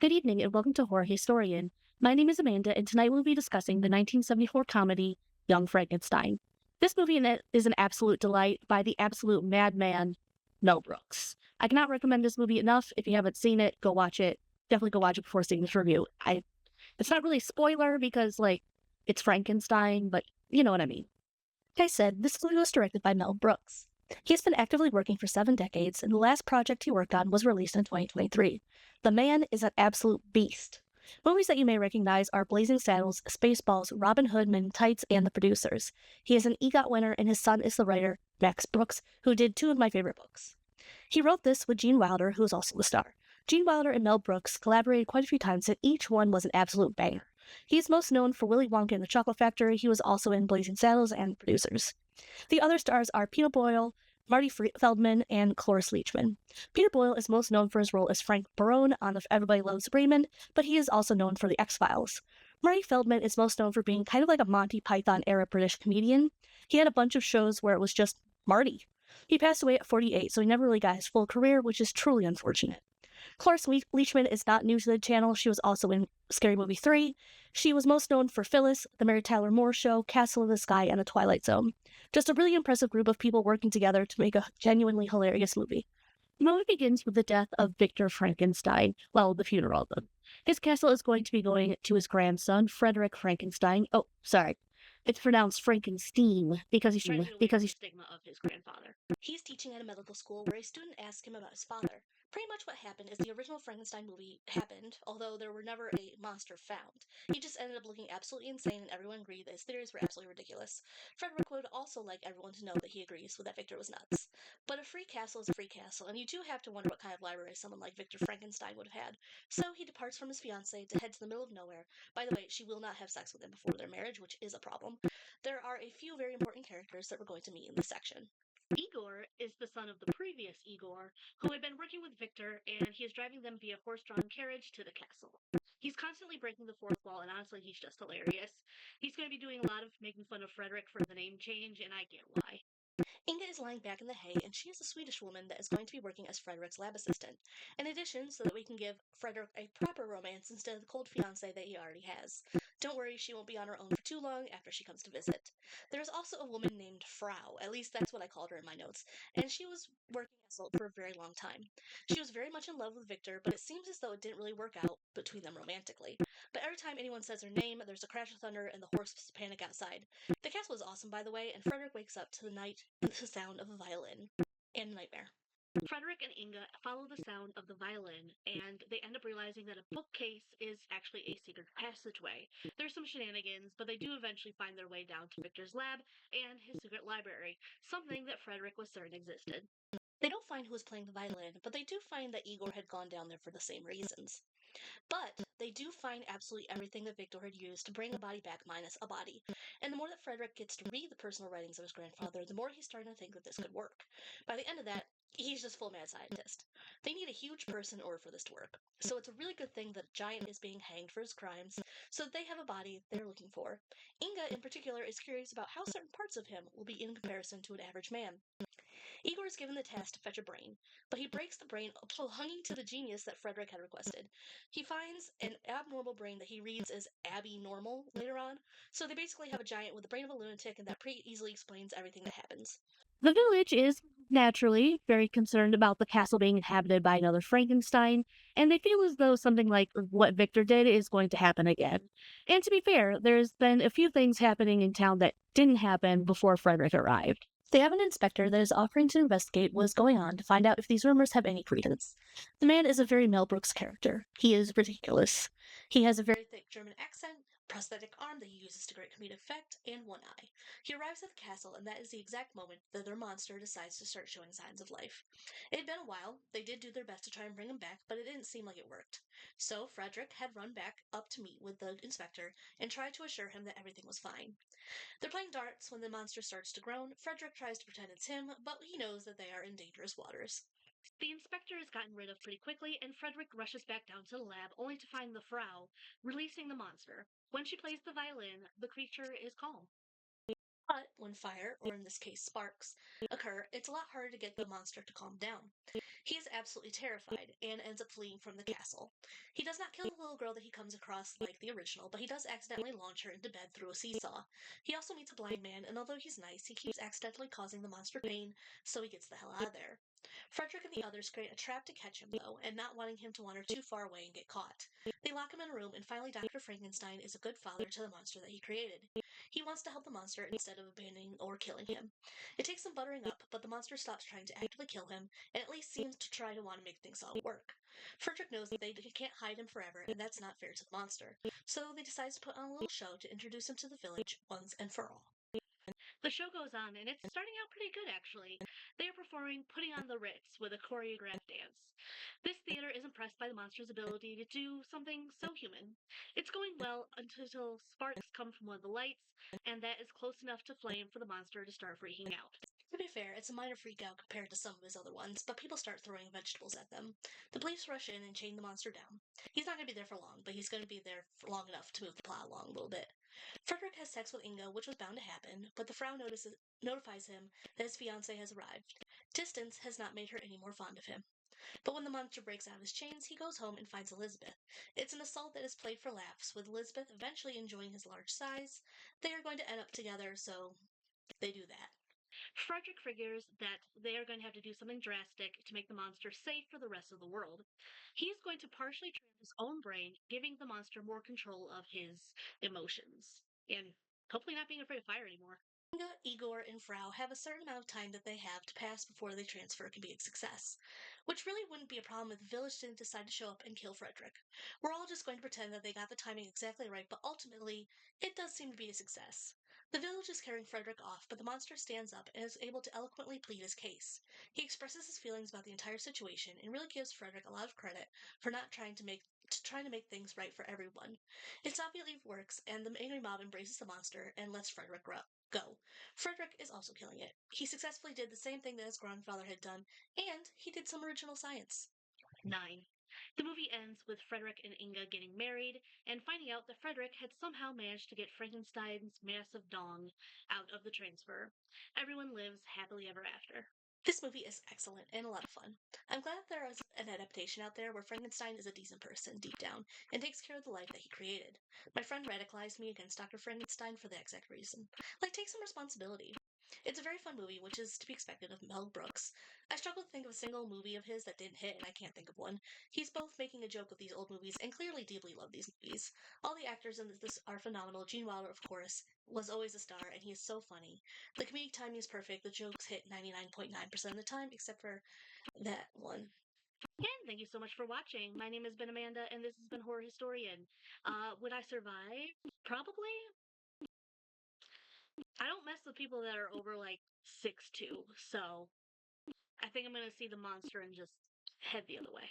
Good evening and welcome to Horror Historian. My name is Amanda, and tonight we'll be discussing the 1974 comedy Young Frankenstein. This movie is an absolute delight by the absolute madman Mel Brooks. I cannot recommend this movie enough. If you haven't seen it, go watch it. Definitely go watch it before seeing this review. It's not really a spoiler because it's Frankenstein, but you know what I mean. Like I said, this movie was directed by Mel Brooks. He has been actively working for 7 decades, and the last project he worked on was released in 2023. The man is an absolute beast. Movies that you may recognize are Blazing Saddles, Spaceballs, Robin Hood, Men in Tights, and The Producers. He is an EGOT winner, and his son is the writer, Max Brooks, who did two of my favorite books. He wrote this with Gene Wilder, who is also the star. Gene Wilder and Mel Brooks collaborated quite a few times, and each one was an absolute banger. He is most known for Willy Wonka and the Chocolate Factory. He was also in Blazing Saddles and The Producers. The other stars are Peter Boyle, Marty Feldman, and Cloris Leachman. Peter Boyle is most known for his role as Frank Barone on the Everybody Loves Raymond, but he is also known for The X-Files. Marty Feldman is most known for being kind of like a Monty Python-era British comedian. He had a bunch of shows where it was just Marty. He passed away at 48, so he never really got his full career, which is truly unfortunate. Cloris Leachman is not new to the channel. She was also in Scary Movie 3. She was most known for Phyllis, The Mary Tyler Moore Show, Castle in the Sky, and The Twilight Zone. Just a really impressive group of people working together to make a genuinely hilarious movie. The movie begins with the death of Victor Frankenstein, the funeral of him. His castle is going to be going to his grandson, Frederick Frankenstein. Oh, sorry. It's pronounced Frankenstein because he's trying to get away from the stigma of his grandfather. He's teaching at a medical school where a student asks him about his father. Pretty much what happened is the original Frankenstein movie happened, although there were never a monster found. He just ended up looking absolutely insane, and everyone agreed that his theories were absolutely ridiculous. Frederick would also like everyone to know that he agrees that Victor was nuts. But a free castle is a free castle, and you do have to wonder what kind of library someone like Victor Frankenstein would have had. So he departs from his fiancée to head to the middle of nowhere. By the way, she will not have sex with him before their marriage, which is a problem. There are a few very important characters that we're going to meet in this section. Igor is the son of the previous Igor, who had been working with Victor, and he is driving them via horse-drawn carriage to the castle. He's constantly breaking the fourth wall, and honestly, he's just hilarious. He's going to be doing a lot of making fun of Frederick for the name change, and I get why. Inga is lying back in the hay, and she is a Swedish woman that is going to be working as Frederick's lab assistant. In addition, so that we can give Frederick a proper romance instead of the cold fiancé that he already has. Don't worry, she won't be on her own for too long after she comes to visit. There is also a woman named Frau, at least that's what I called her in my notes, and she was working as Salt for a very long time. She was very much in love with Victor, but it seems as though it didn't really work out between them romantically. But every time anyone says her name, there's a crash of thunder and the horses panic outside. The castle is awesome, by the way, and Frederick wakes up to the sound of a violin and a nightmare. Frederick and Inga follow the sound of the violin, and they end up realizing that a bookcase is actually a secret passageway. There's some shenanigans, but they do eventually find their way down to Victor's lab and his secret library, something that Frederick was certain existed. They don't find who was playing the violin, but they do find that Igor had gone down there for the same reasons. But they do find absolutely everything that Victor had used to bring a body back minus a body. And the more that Frederick gets to read the personal writings of his grandfather, the more he's starting to think that this could work. By the end of that, he's just full mad scientist. They need a huge person in order for this to work. So it's a really good thing that a giant is being hanged for his crimes, so that they have a body they're looking for. Inga, in particular, is curious about how certain parts of him will be in comparison to an average man. Igor is given the task to fetch a brain, but he breaks the brain belonging to the genius that Frederick had requested. He finds an abnormal brain that he reads as Abby Normal later on, so they basically have a giant with the brain of a lunatic, and that pretty easily explains everything that happens. The village is naturally very concerned about the castle being inhabited by another Frankenstein, and they feel as though something like what Victor did is going to happen again. And to be fair, there's been a few things happening in town that didn't happen before Frederick arrived. They have an inspector that is offering to investigate what is going on to find out if these rumors have any credence. The man is a very Mel Brooks character. He is ridiculous. He has a very Thick German accent, prosthetic arm that he uses to great comedic effect, and one eye. He arrives at the castle, and that is the exact moment that their monster decides to start showing signs of life. It had been a while. They did do their best to try and bring him back, but it didn't seem like it worked. So Frederick had run back up to meet with the inspector and tried to assure him that everything was fine. They're playing darts when the monster starts to groan. Frederick tries to pretend it's him, but he knows that they are in dangerous waters. The inspector is gotten rid of pretty quickly, and Frederick rushes back down to the lab only to find the Frau releasing the monster. When she plays the violin, the creature is calm. But when fire, or in this case sparks, occur, it's a lot harder to get the monster to calm down. He is absolutely terrified and ends up fleeing from the castle. He does not kill the little girl that he comes across like the original, but he does accidentally launch her into bed through a seesaw. He also meets a blind man, and although he's nice, he keeps accidentally causing the monster pain, so he gets the hell out of there. Frederick and the others create a trap to catch him, though, and not wanting him to wander too far away and get caught. They lock him in a room, and finally Dr. Frankenstein is a good father to the monster that he created. He wants to help the monster instead of abandoning or killing him. It takes some buttering up, but the monster stops trying to actively kill him, and at least seems to try to want to make things all work. Frederick knows that they can't hide him forever, and that's not fair to the monster, so they decide to put on a little show to introduce him to the village once and for all. The show goes on, and it's starting out pretty good, actually. They are performing Putting on the Ritz with a choreographed dance. This theater is impressed by the monster's ability to do something so human. It's going well until sparks come from one of the lights, and that is close enough to flame for the monster to start freaking out. To be fair, it's a minor freak out compared to some of his other ones, but people start throwing vegetables at them. The police rush in and chain the monster down. He's not going to be there for long, but he's going to be there for long enough to move the plot along a little bit. Frederick has sex with Inga, which was bound to happen, but the Frau notifies him that his fiancée has arrived. Distance has not made her any more fond of him. But when the monster breaks out of his chains, he goes home and finds Elizabeth. It's an assault that is played for laughs, with Elizabeth eventually enjoying his large size. They are going to end up together, so they do that. Frederick figures that they are going to have to do something drastic to make the monster safe for the rest of the world. He is going to partially train his own brain, giving the monster more control of his emotions, and hopefully not being afraid of fire anymore. Inga, Igor, and Frau have a certain amount of time that they have to pass before the transfer can be a success, which really wouldn't be a problem if the village didn't decide to show up and kill Frederick. We're all just going to pretend that they got the timing exactly right, but ultimately, it does seem to be a success. The village is carrying Frederick off, but the monster stands up and is able to eloquently plead his case. He expresses his feelings about the entire situation and really gives Frederick a lot of credit for not trying to make things right for everyone. It obviously works, and the angry mob embraces the monster and lets Frederick go. Frederick is also killing it. He successfully did the same thing that his grandfather had done, and he did some original science. 9. The movie ends with Frederick and Inga getting married and finding out that Frederick had somehow managed to get Frankenstein's massive dong out of the transfer. Everyone lives happily ever after. This movie is excellent and a lot of fun. I'm glad there is an adaptation out there where Frankenstein is a decent person deep down and takes care of the life that he created. My friend radicalized me against Dr. Frankenstein for the exact reason. Like, take some responsibility. It's a very fun movie, which is to be expected of Mel Brooks. I struggle to think of a single movie of his that didn't hit, and I can't think of one. He's both making a joke of these old movies and clearly deeply loved these movies. All the actors in this are phenomenal. Gene Wilder, of course, was always a star, and he is so funny. The comedic timing is perfect. The jokes hit 99.9% of the time, except for that one. And thank you so much for watching. My name has been Amanda, and this has been Horror Historian. Would I survive? Probably. I don't mess with people that are over like 6'2", so I think I'm gonna see the monster and just head the other way.